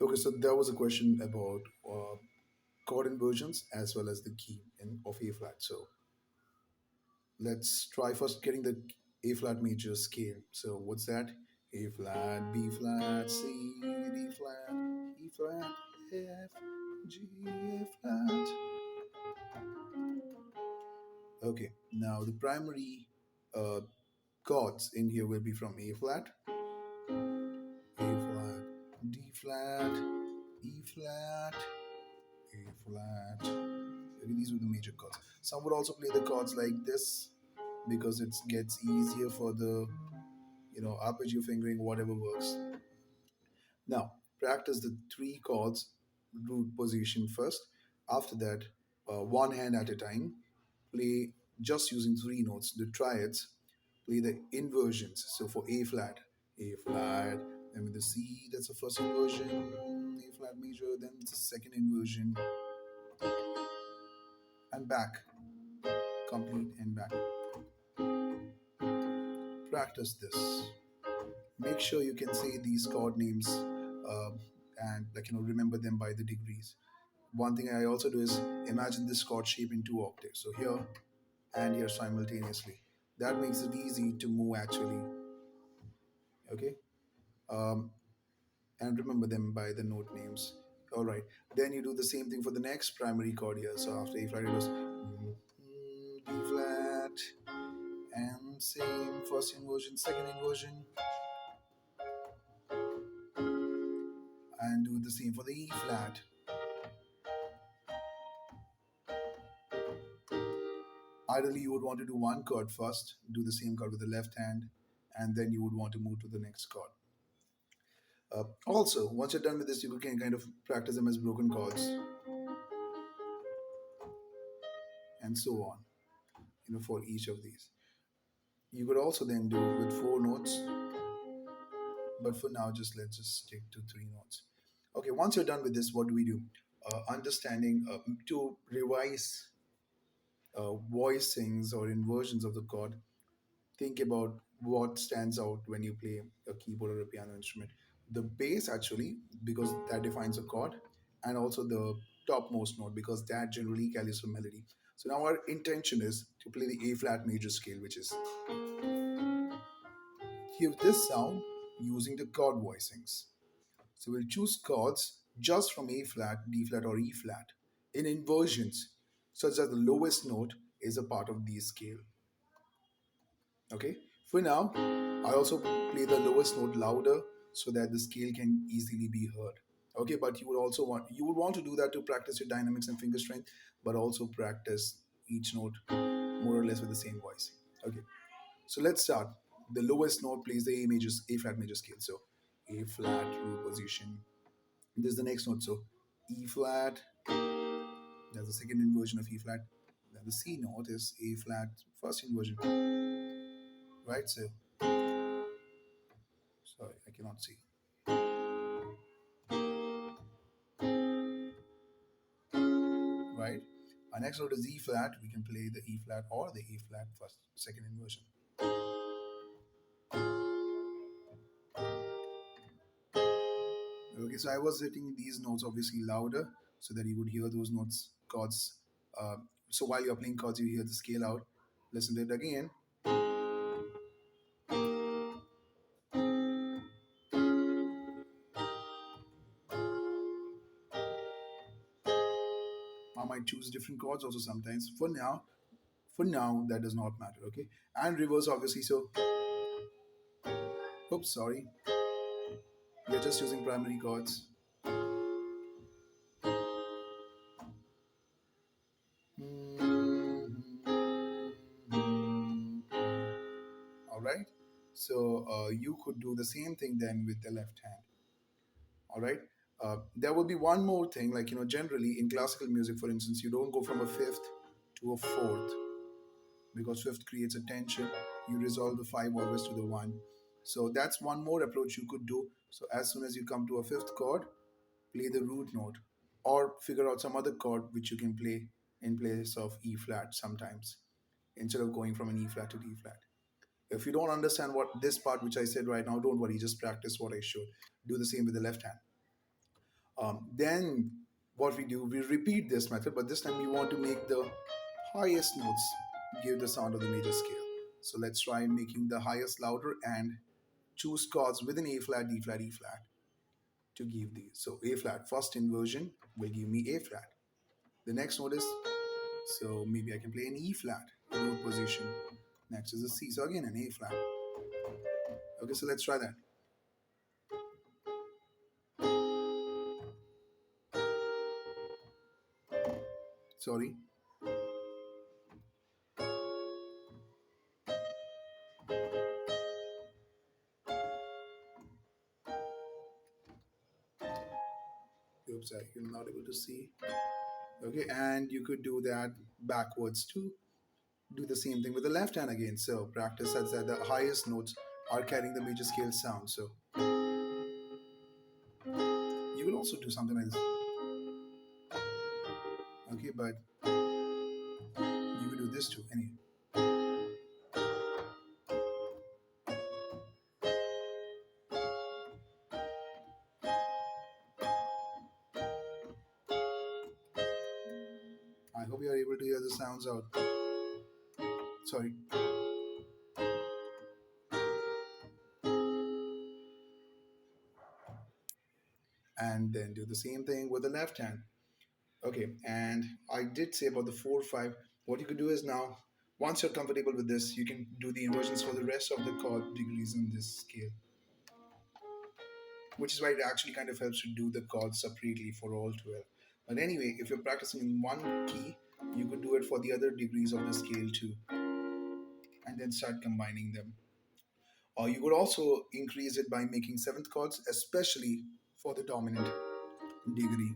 Okay, so there was a question about chord inversions as well as the key of A flat. So let's try first getting the A flat major scale. So what's that? A flat, B flat, C, D flat, E flat, F, G, A flat. Okay, now the primary uh, chords in here will be from A flat, A flat, D flat, E flat, A flat. Okay, these were the major chords. Some would also play the chords like this because it gets easier for the arpeggio fingering, whatever works. Now practice the three chords root position first. After that, one hand at a time, play just using three notes. The triads, play the inversions. So for A flat, then with the C, that's the first inversion, A flat major, then it's the second inversion, and back, complete and back. Practice this. Make sure you can say these chord names and remember them by the degrees. One thing I also do is imagine this chord shape in two octaves. So here and here simultaneously. That makes it easy to move actually. Okay. Um, and remember them by the note names. All right. Then you do the same thing for the next primary chord here. So after A flat, it goes D flat, and same first inversion, second inversion, and do the same for the E flat. Ideally, you would want to do one chord first, do the same chord with the left hand, and then you would want to move to the next chord. Also, once you're done with this, you can kind of practice them as broken chords and so on, for each of these. You could also then do with four notes, but for now, let's just stick to three notes. Okay, once you're done with this, what do we do? Understanding to revise voicings or inversions of the chord. Think about what stands out when you play a keyboard or a piano instrument. The bass, actually, because that defines a chord, and also the topmost note, because that generally carries a melody. So now our intention is to play the A flat major scale, which is give this sound using the chord voicings. So we'll choose chords just from A flat, D flat, or E flat in inversions, such that the lowest note is a part of the scale. Okay, for now, I also play the lowest note louder so that the scale can easily be heard. Okay, but you would want to do that to practice your dynamics and finger strength, but also practice each note more or less with the same voice. Okay, so let's start. The lowest note plays the A flat major scale. So A flat root position. This is the next note. So E flat. That's the second inversion of E flat. Then the C note is A flat first inversion. Right. So sorry, I cannot see. Right. Our next note is E flat. We can play the E flat or the A flat first, second inversion. Okay, so I was hitting these notes obviously louder so that you would hear those notes, chords. Uh, so while you're playing chords, you hear the scale out. Listen to it again. I might choose different chords also sometimes. For now, that does not matter. Okay, and reverse obviously. So, oops, sorry. We are just using primary chords. All right. So you could do the same thing then with the left hand. All right. There will be one more thing, like generally in classical music, for instance, you don't go from a fifth to a fourth because fifth creates a tension. You resolve the five always to the one. So that's one more approach you could do. So as soon as you come to a fifth chord, play the root note or figure out some other chord which you can play in place of E flat sometimes instead of going from an E flat to D flat. If you don't understand what this part which I said right now, don't worry, just practice what I showed. Do the same with the left hand. Then what we do, we repeat this method, but this time we want to make the highest notes give the sound of the major scale. So let's try making the highest louder and choose chords within A flat, D flat, E flat to give these. So A flat, first inversion will give me A flat. The next note is, so maybe I can play an E flat in note position. Next is a C, so again an A flat. Okay, so let's try that. Sorry. Oops, I'm not able to see. Okay, and you could do that backwards too. Do the same thing with the left hand again. So practice such that the highest notes are carrying the major scale sound. So you will also do something like this. Okay, but you could do this too. Anyway, I hope you are able to hear the sounds out. Sorry. And then do the same thing with the left hand. Okay, and I did say about the 4 5. What you could do is now, once you're comfortable with this, you can do the inversions for the rest of the chord degrees in this scale, which is why it actually kind of helps to do the chords separately for all 12. But anyway, if you're practicing in one key, you could do it for the other degrees of the scale too, and then start combining them. Or you could also increase it by making seventh chords, especially for the dominant degree.